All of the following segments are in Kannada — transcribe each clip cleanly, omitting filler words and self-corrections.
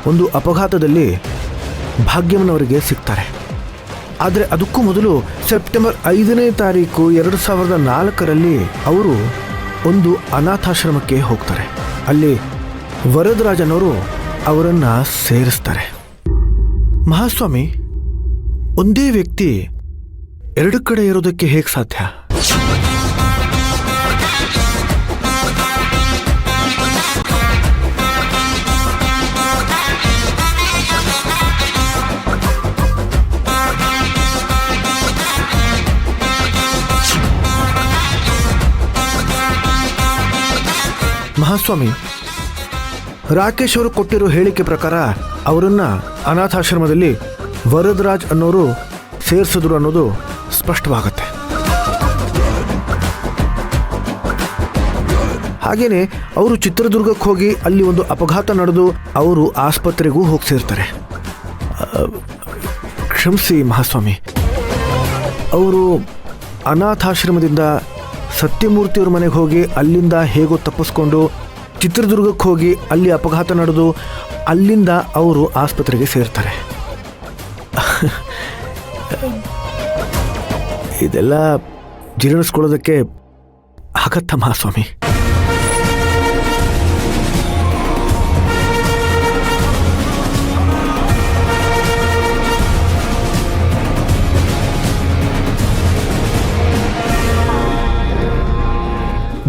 ಒಂದು ಅಪಘಾತದಲ್ಲಿ ಭಾಗ್ಯಮ್ಮನವರಿಗೆ ಸಿಗ್ತಾರೆ. ಆದರೆ ಅದಕ್ಕೂ ಮೊದಲು ಸೆಪ್ಟೆಂಬರ್ 5ನೇ ತಾರೀಕು 2004ರಲ್ಲಿ ಅವರು ಒಂದು ಅನಾಥಾಶ್ರಮಕ್ಕೆ ಹೋಗ್ತಾರೆ. ಅಲ್ಲಿ ವರದರಾಜನವರು ಅವರನ್ನು ಸೇರಿಸ್ತಾರೆ. ಮಹಾಸ್ವಾಮಿ, ಒಂದೇ ವ್ಯಕ್ತಿ ಎರಡು ಕಡೆ ಇರೋದಕ್ಕೆ ಹೇಗೆ ಸಾಧ್ಯ? ಮಹಾಸ್ವಾಮಿ, ರಾಕೇಶ್ ಅವರು ಕೊಟ್ಟಿರೋ ಹೇಳಿಕೆ ಪ್ರಕಾರ ಅವರನ್ನು ಅನಾಥಾಶ್ರಮದಲ್ಲಿ ವರದರಾಜ್ ಅನ್ನೋರು ಸೇರಿಸಿದ್ರು ಅನ್ನೋದು ಸ್ಪಷ್ಟವಾಗುತ್ತೆ. ಹಾಗೇನೆ ಅವರು ಚಿತ್ರದುರ್ಗಕ್ಕೆ ಹೋಗಿ ಅಲ್ಲಿ ಒಂದು ಅಪಘಾತ ನಡೆದು ಅವರು ಆಸ್ಪತ್ರೆಗೂ ಹೋಗಿ ಸೇರ್ತಾರೆ. ಕ್ಷಮಿಸಿ ಮಹಾಸ್ವಾಮಿ, ಅವರು ಅನಾಥಾಶ್ರಮದಿಂದ ಸತ್ಯಮೂರ್ತಿಯವ್ರ ಮನೆಗೆ ಹೋಗಿ ಅಲ್ಲಿಂದ ಹೇಗೋ ತಪ್ಪಿಸ್ಕೊಂಡು ಚಿತ್ರದುರ್ಗಕ್ಕೆ ಹೋಗಿ ಅಲ್ಲಿ ಅಪಘಾತ ನಡೆದು ಅಲ್ಲಿಂದ ಅವರು ಆಸ್ಪತ್ರೆಗೆ ಸೇರ್ತಾರೆ. ಇದೆಲ್ಲ ಜೀರ್ಣಿಸ್ಕೊಳ್ಳೋದಕ್ಕೆ ಆಗತ್ತ ಮಹಾಸ್ವಾಮಿ?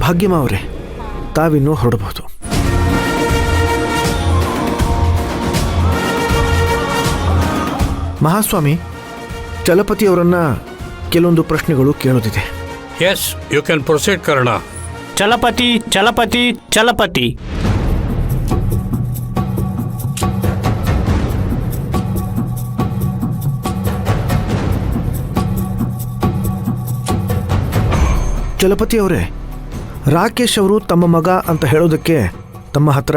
ಭಾಗ್ಯಮ್ಮ ಅವರೇ, ತಾವಿನ್ನೂ ಹೊರಡಬಹುದು. ಮಹಾಸ್ವಾಮಿ, ಚಲಪತಿ ಅವರನ್ನ ಕೆಲವೊಂದು ಪ್ರಶ್ನೆಗಳು ಕೇಳೋದಿದೆ. ಎಸ್, ಯು ಕ್ಯಾನ್ ಪ್ರೊಸೀಡ್ ಕರ್ಣ. ಚಲಪತಿ ಚಲಪತಿ ಚಲಪತಿ. ಚಲಪತಿ ಅವರೇ, ರಾಕೇಶ್ ಅವರು ತಮ್ಮ ಮಗ ಅಂತ ಹೇಳೋದಕ್ಕೆ ತಮ್ಮ ಹತ್ರ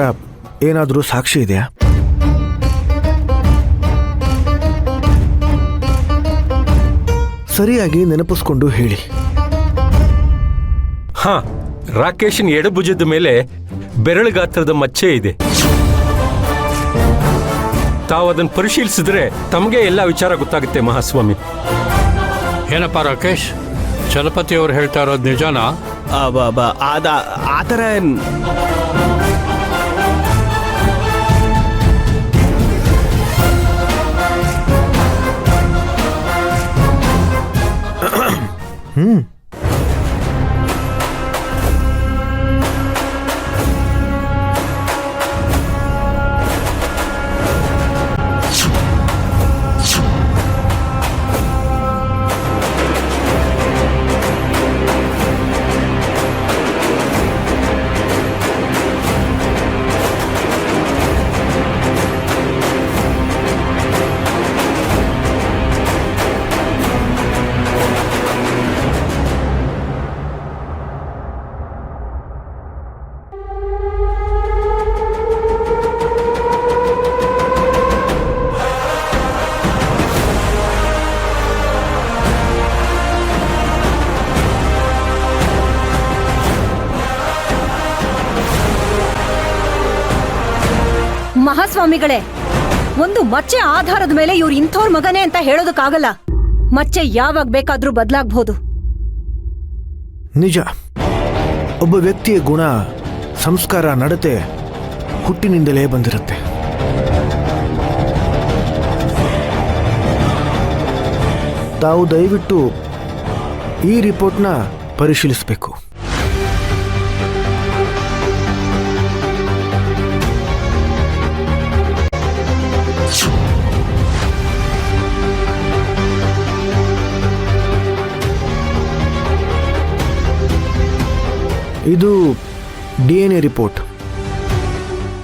ಏನಾದರೂ ಸಾಕ್ಷಿ ಇದೆಯಾ? ಸರಿಯಾಗಿ ನೆನಪಿಸ್ಕೊಂಡು ಹೇಳಿ. ಹಾ, ರಾಕೇಶನ್ ಎಡಭುಜದ ಮೇಲೆ ಬೆರಳು ಗಾತ್ರದ ಮಚ್ಚೆ ಇದೆ. ತಾವು ಅದನ್ನು ಪರಿಶೀಲಿಸಿದ್ರೆ ತಮಗೆ ಎಲ್ಲ ವಿಚಾರ ಗೊತ್ತಾಗುತ್ತೆ ಮಹಾಸ್ವಾಮಿ. ಏನಪ್ಪ ರಾಕೇಶ್, ಚಲಪತಿ ಅವ್ರು ಹೇಳ್ತಾ ಇರೋದು ನಿಜಾನಾ? ಆ ಥರ ಮಹಾಸ್ವಾಮಿಗಳೇ, ಒಂದು ಮಚ್ಚೆ ಆಧಾರದ ಮೇಲೆ ಇವ್ರು ಇಂಥವ್ರ ಮಗನೇ ಅಂತ ಹೇಳೋದಕ್ಕಾಗಲ್ಲ. ಮಚ್ಚೆ ಯಾವಾಗ ಬೇಕಾದ್ರೂ ಬದಲಾಗಬಹುದು. ನಿಜ, ಒಬ್ಬ ವ್ಯಕ್ತಿಯ ಗುಣ, ಸಂಸ್ಕಾರ, ನಡತೆ ಹುಟ್ಟಿನಿಂದಲೇ ಬಂದಿರುತ್ತೆ. ತಾವು ದಯವಿಟ್ಟು ಈ ರಿಪೋರ್ಟ್ನ ಪರಿಶೀಲಿಸಬೇಕು. ಇದು DNA ರಿಪೋರ್ಟ್.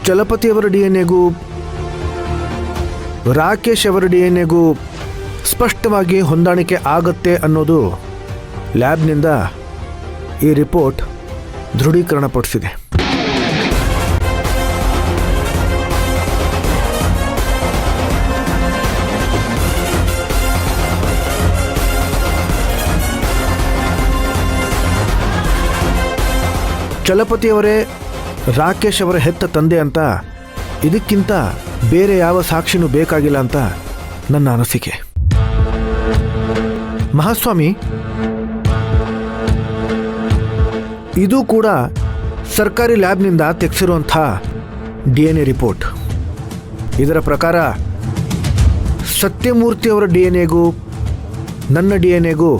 ಚಲಪತಿಯವರ DNAಗೂ ರಾಕೇಶ್ ಅವರ DNAಗೂ ಸ್ಪಷ್ಟವಾಗಿ ಹೊಂದಾಣಿಕೆ ಆಗತ್ತೆ ಅನ್ನೋದು ಲ್ಯಾಬ್ನಿಂದ ಈ ರಿಪೋರ್ಟ್ ದೃಢೀಕರಣಪಡಿಸಿದೆ. ಚಲಪತಿಯವರೇ ರಾಕೇಶ್ ಅವರ ಹೆತ್ತ ತಂದೆ ಅಂತ ಇದಕ್ಕಿಂತ ಬೇರೆ ಯಾವ ಸಾಕ್ಷಿನೂ ಬೇಕಾಗಿಲ್ಲ ಅಂತ ನನ್ನ ಅನಿಸಿಕೆ. ಮಹಾಸ್ವಾಮಿ, ಇದು ಕೂಡ ಸರ್ಕಾರಿ ಲ್ಯಾಬ್ನಿಂದ ತೆಗೆಸಿರುವಂಥ DNA ರಿಪೋರ್ಟ್. ಇದರ ಪ್ರಕಾರ ಸತ್ಯಮೂರ್ತಿಯವರ DNA ಗೂ ನನ್ನ DNA ಗೂ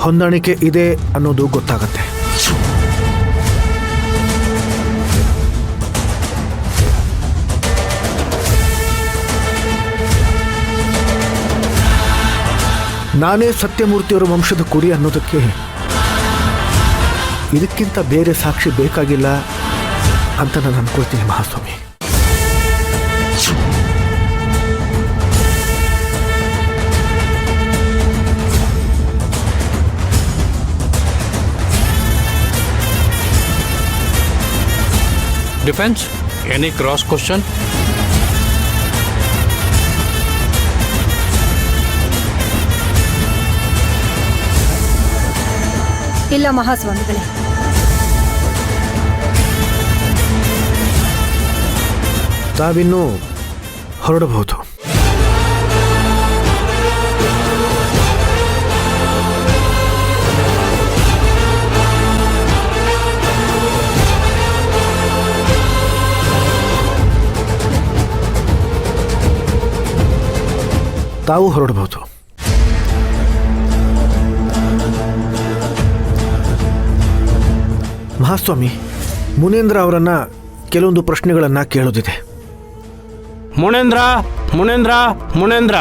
ಹೊಂದಾಣಿಕೆ ಇದೆ ಅನ್ನೋದು ಗೊತ್ತಾಗತ್ತೆ. ನಾನೇ ಸತ್ಯಮೂರ್ತಿಯವರ ವಂಶದ ಕುಡಿ ಅನ್ನೋದಕ್ಕೆ ಇದಕ್ಕಿಂತ ಬೇರೆ ಸಾಕ್ಷಿ ಬೇಕಾಗಿಲ್ಲ ಅಂತ ನಾನು ಅನ್ಕೊಳ್ತೀನಿ ಮಹಾಸ್ವಾಮಿ. Defence, any cross question? ಇಲ್ಲ ಮಹಾಸ್ವಾಮಿಗಳೇ. ತಾವಿನ್ನೂ ಹೊರಡಬಹುದು. ತಾವು ಹೊರಡಬಹುದು. ಮಹಾಸ್ವಾಮಿ, ಮುನೇಂದ್ರ ಅವರನ್ನ ಕೆಲವೊಂದು ಪ್ರಶ್ನೆಗಳನ್ನ ಕೇಳೋದಿದೆ. ಮುನೇಂದ್ರ ಮುನೇಂದ್ರ ಮುನೇಂದ್ರ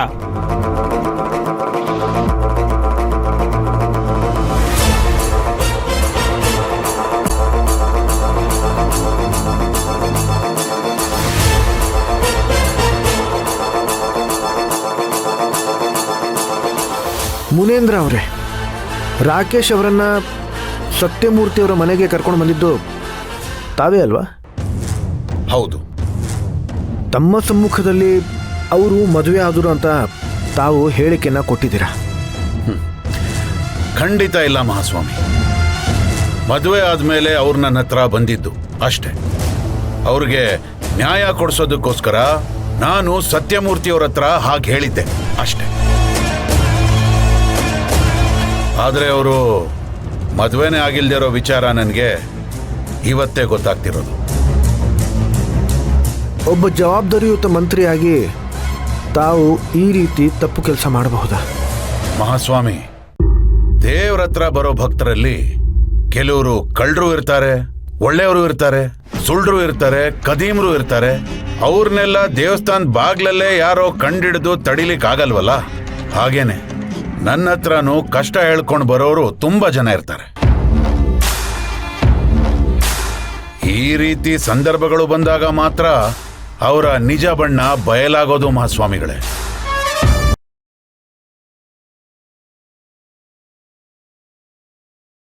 ಮುನೇಂದ್ರ ಅವರೇ, ರಾಕೇಶ್ ಅವರನ್ನ ಸತ್ಯಮೂರ್ತಿಯವರ ಮನೆಗೆ ಕರ್ಕೊಂಡು ಬಂದಿದ್ದು ತಾವೇ ಅಲ್ವಾ? ಹೌದು. ತಮ್ಮ ಸಮ್ಮುಖದಲ್ಲಿ ಅವರು ಮದುವೆ ಆದರು ಅಂತ ತಾವು ಹೇಳಿಕೆನ ಕೊಟ್ಟಿದ್ದೀರಾ? ಖಂಡಿತ ಇಲ್ಲ ಮಹಾಸ್ವಾಮಿ. ಮದುವೆ ಆದಮೇಲೆ ಅವ್ರು ನನ್ನ ಹತ್ರ ಬಂದಿದ್ದು ಅಷ್ಟೇ. ಅವ್ರಿಗೆ ನ್ಯಾಯ ಕೊಡಿಸೋದಕ್ಕೋಸ್ಕರ ನಾನು ಸತ್ಯಮೂರ್ತಿಯವ್ರ ಹತ್ರ ಹಾಗೆ ಹೇಳಿದ್ದೆ ಅಷ್ಟೇ. ಆದರೆ ಅವರು ಮದುವೆನೇ ಆಗಿಲ್ದೇ ಇರೋ ವಿಚಾರ ನನಗೆ ಇವತ್ತೇ ಗೊತ್ತಾಗ್ತಿರೋದು. ಒಬ್ಬ ಜವಾಬ್ದಾರಿಯುತ ಮಂತ್ರಿಯಾಗಿ ತಾವು ಈ ರೀತಿ ತಪ್ಪು ಕೆಲಸ ಮಾಡಬಹುದಾ? ಮಹಾಸ್ವಾಮಿ, ದೇವ್ರ ಹತ್ರ ಬರೋ ಭಕ್ತರಲ್ಲಿ ಕೆಲವರು ಕಳ್ಳರು ಇರ್ತಾರೆ, ಒಳ್ಳೆಯವರು ಇರ್ತಾರೆ, ಸುಳ್ಳು ಇರ್ತಾರೆ, ಕದೀಮ್ರು ಇರ್ತಾರೆ. ಅವ್ರನ್ನೆಲ್ಲ ದೇವಸ್ಥಾನದ ಬಾಗ್ಲಲ್ಲೇ ಯಾರೋ ಕಂಡಿಡಿದು ತಡಿಲಿಕ್ಕಾಗಲ್ವಲ್ಲ. ಹಾಗೇನೆ ನನ್ನ ಹತ್ರನೂ ಕಷ್ಟ ಹೇಳ್ಕೊಂಡು ಬರೋರು ತುಂಬಾ ಜನ ಇರ್ತಾರೆ. ಈ ರೀತಿ ಸಂದರ್ಭಗಳು ಬಂದಾಗ ಮಾತ್ರ ಅವರ ನಿಜ ಬಣ್ಣ ಬಯಲಾಗೋದು ಮಹಾಸ್ವಾಮಿಗಳೇ.